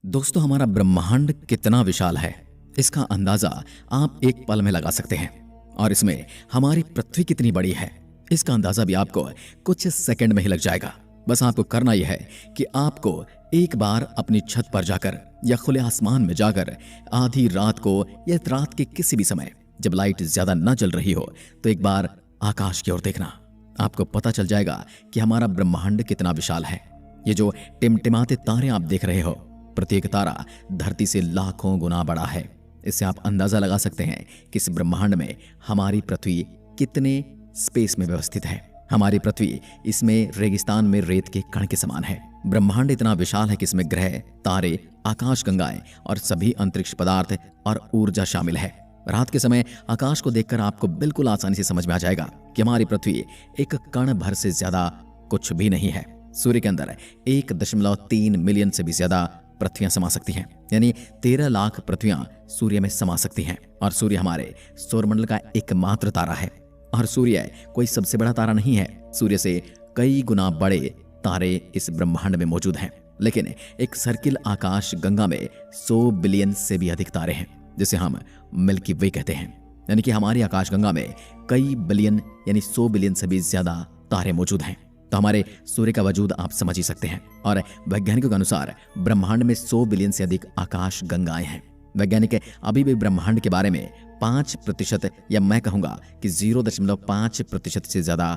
दोस्तों, हमारा ब्रह्मांड कितना विशाल है इसका अंदाजा आप एक पल में लगा सकते हैं। और इसमें हमारी पृथ्वी कितनी बड़ी है इसका अंदाजा भी आपको कुछ सेकंड में ही लग जाएगा। बस आपको करना यह है कि आपको एक बार अपनी छत पर जाकर या खुले आसमान में जाकर आधी रात को या रात के किसी भी समय जब लाइट ज्यादा न जल रही हो तो एक बार आकाश की ओर देखना। आपको पता चल जाएगा कि हमारा ब्रह्मांड कितना विशाल है। ये जो टिमटिमाते तारे आप देख रहे हो, प्रत्येक तारा धरती से लाखों गुना बड़ा है। इससे आप अंदाजा लगा सकते हैं कि इस ब्रह्मांड में हमारी पृथ्वी कितने स्पेस में व्यवस्थित है। हमारी पृथ्वी इसमें रेगिस्तान में रेत के कण के समान है। ब्रह्मांड इतना विशाल है कि इसमें ग्रह, तारे, आकाशगंगाएं और सभी अंतरिक्ष पदार्थ और ऊर्जा शामिल है। रात के समय आकाश को देखकर आपको बिल्कुल आसानी से समझ में आ जाएगा कि हमारी पृथ्वी एक कण भर से ज्यादा कुछ भी नहीं है। सूर्य के अंदर 1.3 मिलियन से भी ज्यादा पृथ्वियां समा सकती हैं, यानी 13 लाख पृथ्वियां सूर्य में समा सकती हैं। और सूर्य हमारे सौरमंडल का एकमात्र तारा है। और सूर्य कोई सबसे बड़ा तारा नहीं है। सूर्य से कई गुना बड़े तारे इस ब्रह्मांड में मौजूद हैं। लेकिन एक सर्किल आकाश गंगा में 100 बिलियन से भी अधिक तारे हैं, जिसे हम मिल्की वे कहते हैं। यानी कि हमारी आकाशगंगा में कई बिलियन यानी 100 बिलियन से भी ज्यादा तारे मौजूद हैं। तो हमारे सूर्य का वजूद आप समझ ही सकते हैं। और वैज्ञानिकों के अनुसार ब्रह्मांड में 100 बिलियन से अधिक आकाश गंगाएं हैं। वैज्ञानिक अभी भी ब्रह्मांड के बारे में 5% या मैं कहूंगा कि 0.5% से ज्यादा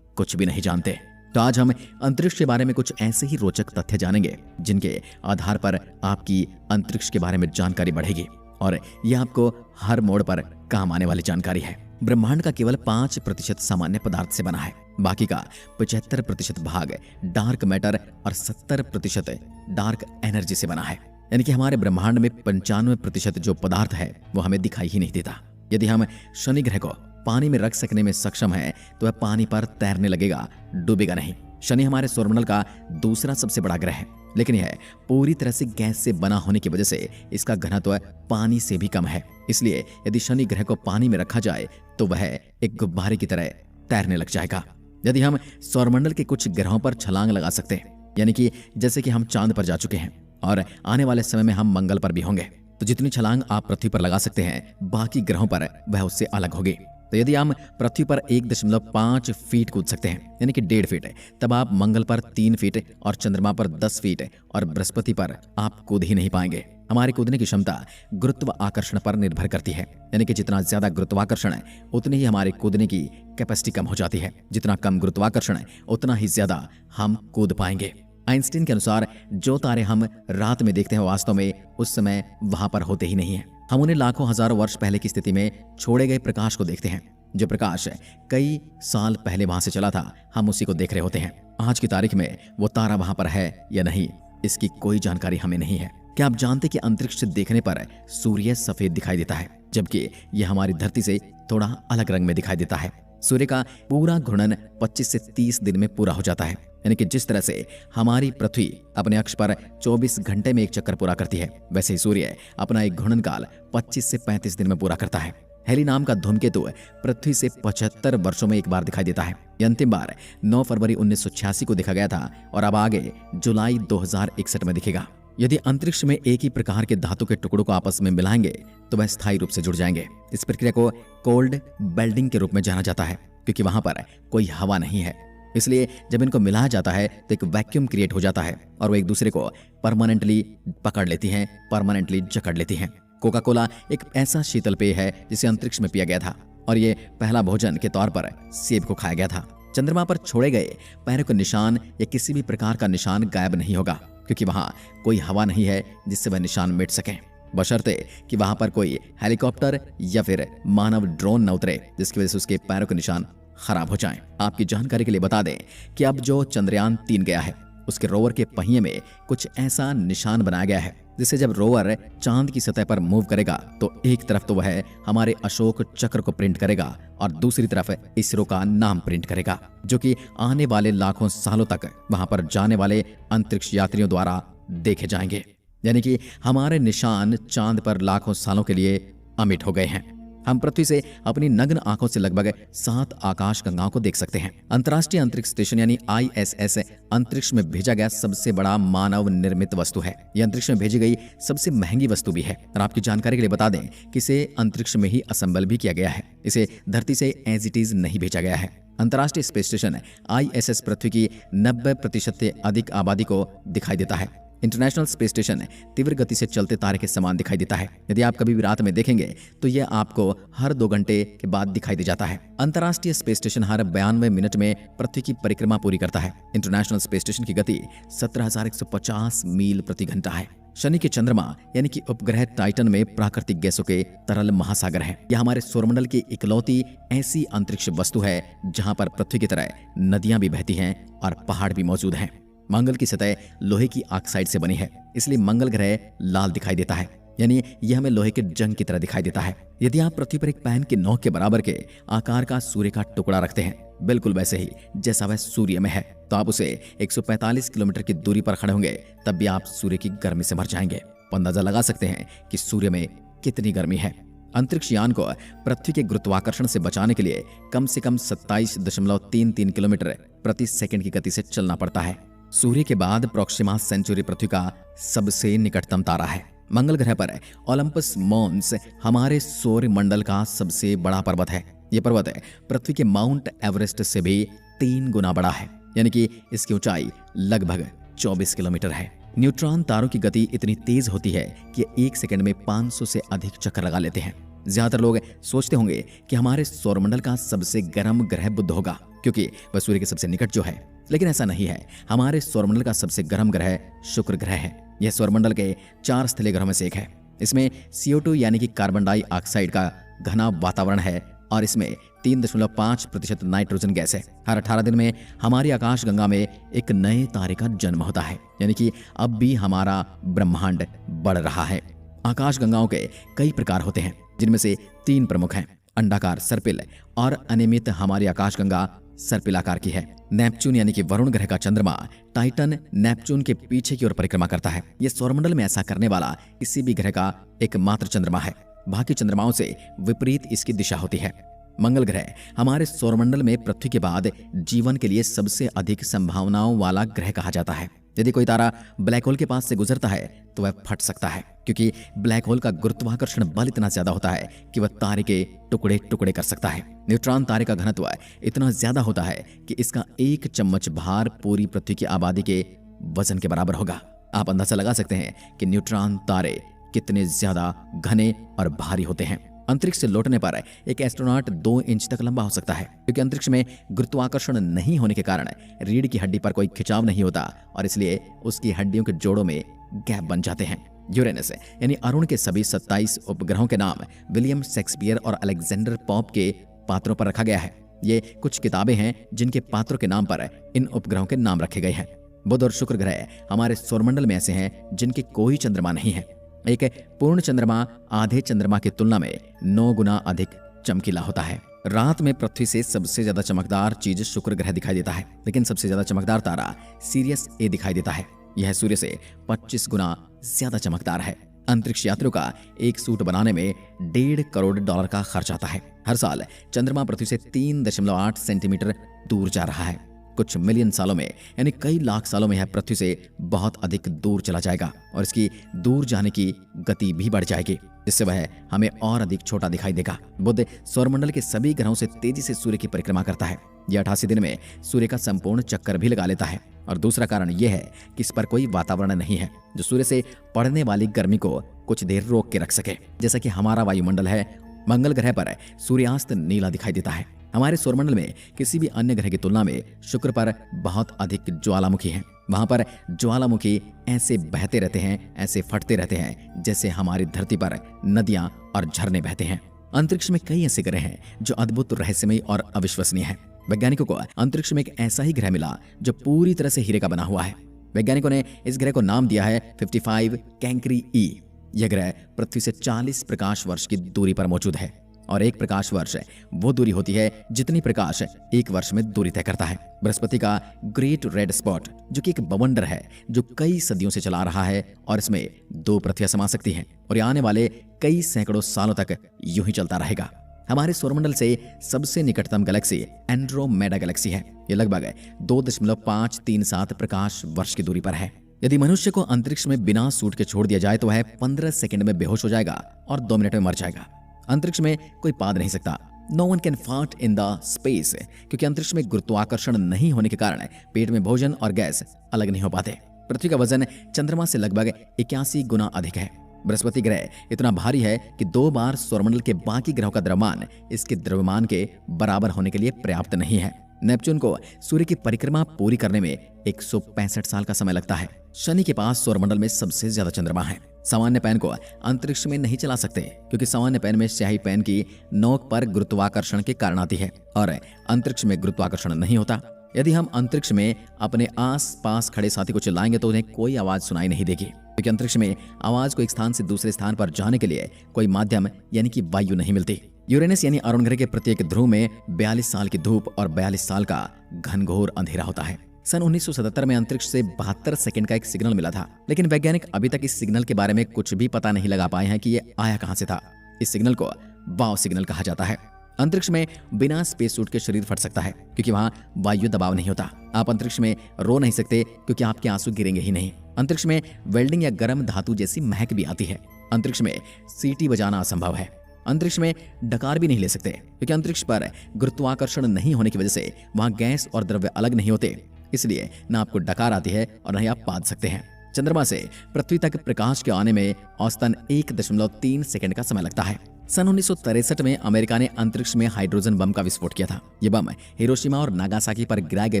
कुछ भी नहीं जानते। तो आज हम अंतरिक्ष के बारे में कुछ ऐसे ही रोचक तथ्य जानेंगे जिनके आधार पर आपकी अंतरिक्ष के बारे में जानकारी बढ़ेगी। और यह आपको हर मोड़ पर काम आने वाली जानकारी है। ब्रह्मांड का केवल 5% सामान्य पदार्थ से बना है। बाकी का 75% भाग डार्क मैटर और 70% डार्क एनर्जी से बना है। यानी कि हमारे ब्रह्मांड में 95% जो पदार्थ है वो हमें दिखाई ही नहीं देता। यदि हम शनि ग्रह को पानी में रख सकने में सक्षम है तो वह पानी पर तैरने लगेगा, डूबेगा नहीं। शनि हमारे सौरमंडल का दूसरा सबसे बड़ा ग्रह है, लेकिन यह पूरी तरह से गैस से बना होने की वजह से इसका घनत्व पानी से भी कम है। इसलिए यदि शनि ग्रह को पानी में रखा जाए तो वह एक गुब्बारे की तरह तैरने लग जाएगा। यदि हम सौरमंडल के कुछ ग्रहों पर छलांग लगा सकते हैं, यानी कि जैसे कि हम चांद पर जा चुके हैं और आने वाले समय में हम मंगल पर भी होंगे, तो जितनी छलांग आप पृथ्वी पर लगा सकते हैं बाकी ग्रहों पर वह उससे अलग होगी। तो यदि हम पृथ्वी पर 1.5 फीट कूद सकते हैं, यानी कि 1.5 फीट, तब आप मंगल पर 3 फीट और चंद्रमा पर 10 फीट और बृहस्पति पर आप कूद ही नहीं पाएंगे। हमारे कूदने की क्षमता गुरुत्व आकर्षण पर निर्भर करती है। यानी कि जितना ज्यादा गुरुत्वाकर्षण है उतनी ही हमारे कूदने की कैपेसिटी कम हो जाती है। जितना कम गुरुत्वाकर्षण है उतना ही ज्यादा हम कूद पाएंगे। आइंस्टीन के अनुसार जो तारे हम रात में देखते हैं वास्तव में उस समय वहां पर होते ही नहीं है। हम उन्हें लाखों हजारों वर्ष पहले की स्थिति में छोड़े गए प्रकाश को देखते हैं। जो प्रकाश कई साल पहले वहां से चला था, हम उसी को देख रहे होते हैं। आज की तारीख में वो तारा वहां पर है या नहीं इसकी कोई जानकारी हमें नहीं है। क्या आप जानते कि अंतरिक्ष से देखने पर सूर्य सफेद दिखाई देता है, जबकि यह हमारी धरती से थोड़ा अलग रंग में दिखाई देता है। सूर्य का पूरा घूर्णन 25 से 30 दिन में पूरा हो जाता है। यानी कि जिस तरह से हमारी पृथ्वी अपने अक्ष पर 24 घंटे में एक चक्कर पूरा करती है, वैसे ही सूर्य अपना एक घूर्णन काल 25 से 35 दिन में पूरा करता है। हेली नाम का धूमकेतु पृथ्वी से 75 वर्षों में एक बार दिखाई देता है। यह अंतिम बार 9 फरवरी 1986 को देखा गया था और अब आगे जुलाई 2061 में दिखेगा। यदि अंतरिक्ष में एक ही प्रकार के धातु के टुकड़ों को आपस में मिलाएंगे तो वह स्थायी रूप से जुड़ जाएंगे। इस प्रक्रिया को कोल्ड बेल्डिंग के रूप में जाना जाता है, क्योंकि वहां पर कोई हवा नहीं है। इसलिए जब इनको मिलाया जाता है तो एक वैक्यूम क्रिएट हो जाता है और वो एक दूसरे को परमानेंटली पकड़ लेती हैं, परमानेंटली जकड़ लेती हैं। कोका कोला एक ऐसा शीतल पेय है जिसे अंतरिक्ष में पिया गया था और ये पहला भोजन के तौर पर सेब को खाया गया था। चंद्रमा पर छोड़े गए पैरों का निशान या किसी भी प्रकार का निशान गायब नहीं होगा, क्योंकि वहां कोई हवा नहीं है जिससे वह निशान मिट सके, बशर्ते कि वहां पर कोई हेलीकॉप्टर या फिर मानव ड्रोन न उतरे जिसकी वजह से उसके पैरों के निशान खराब हो जाएं। आपकी जानकारी के लिए बता दें कि अब जो चंद्रयान 3 गया है उसके रोवर के पहिए में कुछ ऐसा निशान बनाया गया है जिससे जब रोवर चांद की सतह पर मूव करेगा तो एक तरफ तो वह हमारे अशोक चक्र को प्रिंट करेगा और दूसरी तरफ इसरो का नाम प्रिंट करेगा, जो कि आने वाले लाखों सालों तक वहां पर जाने वाले अंतरिक्ष यात्रियों द्वारा देखे जाएंगे। यानी कि हमारे निशान चांद पर लाखों सालों के लिए अमिट हो गए हैं। हम पृथ्वी से अपनी नग्न आंखों से लगभग 7 आकाश गंगाओं को देख सकते हैं। अंतर्राष्ट्रीय अंतरिक्ष स्टेशन यानी ISS अंतरिक्ष में भेजा गया सबसे बड़ा मानव निर्मित वस्तु है। यह अंतरिक्ष में भेजी गई सबसे महंगी वस्तु भी है। और आपकी जानकारी के लिए बता दें कि इसे अंतरिक्ष में ही असेंबल भी किया गया है। इसे धरती से एज इट इज नहीं भेजा गया है। अंतर्राष्ट्रीय स्पेस स्टेशन ISS पृथ्वी की 90% से अधिक आबादी को दिखाई देता है। इंटरनेशनल स्पेस स्टेशन तीव्र गति से चलते तारे के समान दिखाई देता है। यदि आप कभी भी रात में देखेंगे तो यह आपको हर 2 घंटे के बाद दिखाई दे जाता है। अंतर्राष्ट्रीय स्पेस स्टेशन हर 92 मिनट में पृथ्वी की परिक्रमा पूरी करता है। इंटरनेशनल स्पेस स्टेशन की गति 17,150 मील प्रति घंटा है। शनि के चंद्रमा यानी कि उपग्रह टाइटन में प्राकृतिक गैसों के तरल महासागर है। यह हमारे सौरमंडल की इकलौती ऐसी अंतरिक्ष वस्तु है जहां पर पृथ्वी की तरह नदियां भी बहती हैं और पहाड़ भी मौजूद हैं। मंगल की सतह लोहे की ऑक्साइड से बनी है, इसलिए मंगल ग्रह लाल दिखाई देता है, यानी यह हमें लोहे के जंग की तरह दिखाई देता है। यदि आप पृथ्वी पर एक पैन की नोक के बराबर के आकार का सूर्य का टुकड़ा रखते हैं, बिल्कुल वैसे ही जैसा वह सूर्य में है, तो आप उसे 145 किलोमीटर की दूरी पर खड़े होंगे तब भी आप सूर्य की गर्मी से मर जाएंगे। तो अंदाजा लगा सकते हैं कि सूर्य में कितनी गर्मी है। अंतरिक्ष यान को पृथ्वी के गुरुत्वाकर्षण से बचाने के लिए कम से कम 27.33 किलोमीटर प्रति सेकंड की गति से चलना पड़ता है। सूर्य के बाद प्रोक्सिमा सेंचुरी पृथ्वी का सबसे निकटतम तारा है। मंगल ग्रह पर ओलंपस मॉन्स हमारे सौर मंडल का सबसे बड़ा पर्वत है। यह पर्वत पृथ्वी के माउंट एवरेस्ट से भी 3 गुना बड़ा है, यानी कि इसकी ऊंचाई लगभग 24 किलोमीटर है। न्यूट्रॉन तारों की गति इतनी तेज होती है कि 1 सेकंड में 500 से अधिक चक्कर लगा लेते हैं। ज्यादातर लोग सोचते होंगे कि हमारे सौरमंडल का सबसे गर्म ग्रह बुध होगा, क्योंकि वह सूर्य के सबसे निकट जो है, लेकिन ऐसा नहीं है। हमारे सौरमंडल का सबसे गर्म ग्रह शुक्र ग्रह है। यह सौरमंडल के 4 स्थलीय ग्रहों में से एक है। इसमें CO2 यानी कि कार्बन डाइऑक्साइड का घना वातावरण है और इसमें 3.5% नाइट्रोजन गैस है। हर 18 दिन में हमारी आकाशगंगा में एक नए तारे का जन्म होता है, यानी कि अब भी हमारा ब्रह्मांड बढ़ रहा है। आकाशगंगाओं के कई प्रकार होते हैं, जिनमें से 3 प्रमुख हैं। अंडाकार, सर्पिल और अनियमित हमारी आकाशगंगा सर्पिल आकार की है। नेपच्यून यानी कि वरुण ग्रह का चंद्रमा टाइटन नेपच्यून के पीछे की ओर परिक्रमा करता है। यह सौरमंडल में ऐसा करने वाला किसी भी ग्रह का एकमात्र चंद्रमा है। बाकी चंद्रमाओं से विपरीत इसकी दिशा होती है। मंगल ग्रह हमारे सौरमंडल में पृथ्वी के बाद जीवन के लिए सबसे अधिक संभावनाओं वाला ग्रह कहा जाता है। यदि कोई तारा ब्लैक होल के पास से गुजरता है तो वह फट सकता है, क्योंकि ब्लैक होल का गुरुत्वाकर्षण बल इतना ज्यादा होता है कि वह तारे के टुकड़े टुकड़े कर सकता है। न्यूट्रॉन तारे का घनत्व इतना ज्यादा होता है कि इसका 1 चम्मच भार पूरी पृथ्वी की आबादी के वजन के बराबर होगा। आप अंदाजा लगा सकते हैं कि न्यूट्रॉन तारे कितने ज्यादा घने और भारी होते हैं। अंतरिक्ष से लौटने पर एक एस्ट्रोनॉट 2 इंच तक लंबा हो सकता है, क्योंकि अंतरिक्ष में गुरुत्वाकर्षण नहीं होने के कारण रीढ़ की हड्डी पर कोई खिंचाव नहीं होता और इसलिए उसकी हड्डियों के जोड़ों में गैप बन जाते हैं। यूरेनस यानी अरुण के सभी 27 उपग्रहों के नाम विलियम शेक्सपियर और अलेक्जेंडर पॉप के पात्रों पर रखा गया है। ये कुछ किताबें हैं जिनके पात्रों के नाम पर इन उपग्रहों के नाम रखे गए हैं। बुध और शुक्र ग्रह हमारे सौरमंडल में ऐसे हैं जिनके कोई चंद्रमा नहीं है। एक पूर्ण चंद्रमा आधे चंद्रमा की तुलना में 9 गुना अधिक चमकीला होता है। रात में पृथ्वी से सबसे ज्यादा चमकदार चीज शुक्र ग्रह दिखाई देता है, लेकिन सबसे ज्यादा चमकदार तारा सीरियस ए दिखाई देता है। यह सूर्य से 25 गुना ज्यादा चमकदार है। अंतरिक्ष यात्रियों का एक सूट बनाने में $1.5 करोड़ का खर्च आता है। हर साल चंद्रमा पृथ्वी से 3.8 सेंटीमीटर दूर जा रहा है। कुछ मिलियन सालों में यानी कई लाख सालों में यह पृथ्वी से बहुत अधिक दूर चला जाएगा और इसकी दूर जाने की गति भी बढ़ जाएगी, जिससे वह हमें और अधिक छोटा दिखाई देगा। बुध सौरमंडल के सभी ग्रहों से तेजी से सूर्य की परिक्रमा करता है। यह 88 दिन में सूर्य का संपूर्ण चक्कर भी लगा लेता है। और दूसरा कारण यह है कि इस पर कोई वातावरण नहीं है जो सूर्य से पड़ने वाली गर्मी को कुछ देर रोक के रख सके, जैसा कि हमारा वायुमंडल है। मंगल ग्रह पर सूर्यास्त नीला दिखाई देता है। हमारे सौरमंडल में किसी भी अन्य ग्रह की तुलना में शुक्र पर बहुत अधिक ज्वालामुखी हैं। वहां पर ज्वालामुखी ऐसे बहते रहते हैं, ऐसे फटते रहते हैं जैसे हमारी धरती पर नदियां और झरने बहते हैं। अंतरिक्ष में कई ऐसे ग्रह हैं जो अद्भुत, रहस्यमयी और अविश्वसनीय हैं। वैज्ञानिकों को अंतरिक्ष में एक ऐसा ही ग्रह मिला जो पूरी तरह से हीरे का बना हुआ है। वैज्ञानिकों ने इस ग्रह को नाम दिया है 55 कैंकरी ई। यह ग्रह पृथ्वी से 40 प्रकाश वर्ष की दूरी पर मौजूद है और 1 प्रकाश वर्ष वो दूरी होती है जितनी प्रकाश 1 वर्ष में दूरी तय करता है। बृहस्पति का ग्रेट रेड स्पॉट जो कि एक बवंडर है जो कई सदियों से चला रहा है और इसमें 2 पृथ्वियां समा सकती हैं और ये आने वाले कई सैकड़ों सालों तक यूं ही चलता रहेगा। हमारे सौरमंडल से सबसे निकटतम गैलेक्सी एंड्रोमेडा गैलेक्सी है। ये लगभग 2.537 प्रकाश वर्ष की दूरी पर है। यदि मनुष्य को अंतरिक्ष में बिना सूट के छोड़ दिया जाए तो वह 15 सेकंड में बेहोश हो जाएगा और 2 मिनट में मर जाएगा। अंतरिक्ष में कोई पाद नहीं सकता। No one can fart in the space, क्योंकि अंतरिक्ष में गुरुत्वाकर्षण नहीं होने के कारण पेट में भोजन और गैस अलग नहीं हो पाते। पृथ्वी का वजन चंद्रमा से लगभग 81 गुना अधिक है। बृहस्पति ग्रह इतना भारी है कि 2 बार सौरमंडल के बाकी ग्रहों का द्रव्यमान इसके द्रव्यमान के बराबर होने के लिए पर्याप्त नहीं है। नेपच्यून को सूर्य की परिक्रमा पूरी करने में 165 साल का समय लगता है। शनि के पास सौरमंडल में सबसे ज्यादा चंद्रमा है। सामान्य पेन को अंतरिक्ष में नहीं चला सकते, क्योंकि सामान्य पेन में स्याही पेन की नोक पर गुरुत्वाकर्षण के कारण आती है और अंतरिक्ष में गुरुत्वाकर्षण नहीं होता। यदि हम अंतरिक्ष में अपने आस पास खड़े साथी को चिल्लाएंगे तो उन्हें कोई आवाज सुनाई नहीं देगी, क्योंकि अंतरिक्ष में आवाज को एक स्थान से दूसरे स्थान पर जाने के लिए कोई माध्यम यानी कि वायु नहीं मिलती। यूरेनस यानी अरुण ग्रह के प्रत्येक ध्रुव में 42 साल की धूप और 42 साल का घनघोर अंधेरा होता है। सन 1977 में अंतरिक्ष से 72 सेकंड का एक सिग्नल मिला था, लेकिन वैज्ञानिक अभी तक इस सिग्नल के बारे में कुछ भी पता नहीं लगा पाए हैं कि ये आया कहां से था। इस सिग्नल को वाव सिग्नल कहा जाता है। अंतरिक्ष में बिना स्पेस सूट के शरीर फट सकता है, क्योंकि वहां वायु दबाव नहीं होता। आप अंतरिक्ष में रो नहीं सकते, क्योंकि आपके आंसू गिरेंगे ही नहीं। अंतरिक्ष में वेल्डिंग या गर्म धातु जैसी महक भी आती है। अंतरिक्ष में सीटी बजाना असंभव है। अंतरिक्ष में डकार भी नहीं ले सकते, क्योंकि अंतरिक्ष पर गुरुत्वाकर्षण नहीं होने की वजह से वहां गैस और द्रव्य अलग नहीं होते, इसलिए न आपको डकार आती है और न ही आप बांध सकते हैं। चंद्रमा से पृथ्वी तक प्रकाश के आने में औसतन 1.3 सेकंड का समय लगता है। सन 1963 में अमेरिका ने अंतरिक्ष में हाइड्रोजन बम का विस्फोट किया था। यह बम हिरोशिमा और नागासाकी पर गिराए गए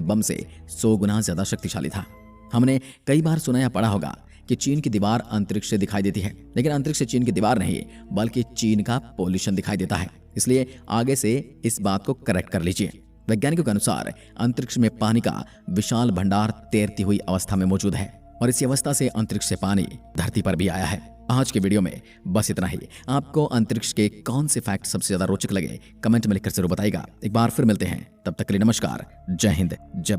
बम से 100 गुना ज्यादा शक्तिशाली था। हमने कई बार सुना या पढ़ा होगा कि चीन की दीवार अंतरिक्ष से दिखाई देती है, लेकिन अंतरिक्ष से चीन की दीवार नहीं, बल्कि चीन का पॉल्यूशन दिखाई देता है। इसलिए आगे से इस बात को करेक्ट कर लीजिए। वैज्ञानिकों के अनुसार अंतरिक्ष में पानी का विशाल भंडार तैरती हुई अवस्था में मौजूद है और इसी अवस्था से अंतरिक्ष से पानी धरती पर भी आया है। आज के वीडियो में बस इतना ही। आपको अंतरिक्ष के कौन से फैक्ट सबसे ज्यादा रोचक लगे, कमेंट में लिखकर जरूर बताइएगा। एक बार फिर मिलते हैं, तब तक के लिए नमस्कार, जय हिंद, जय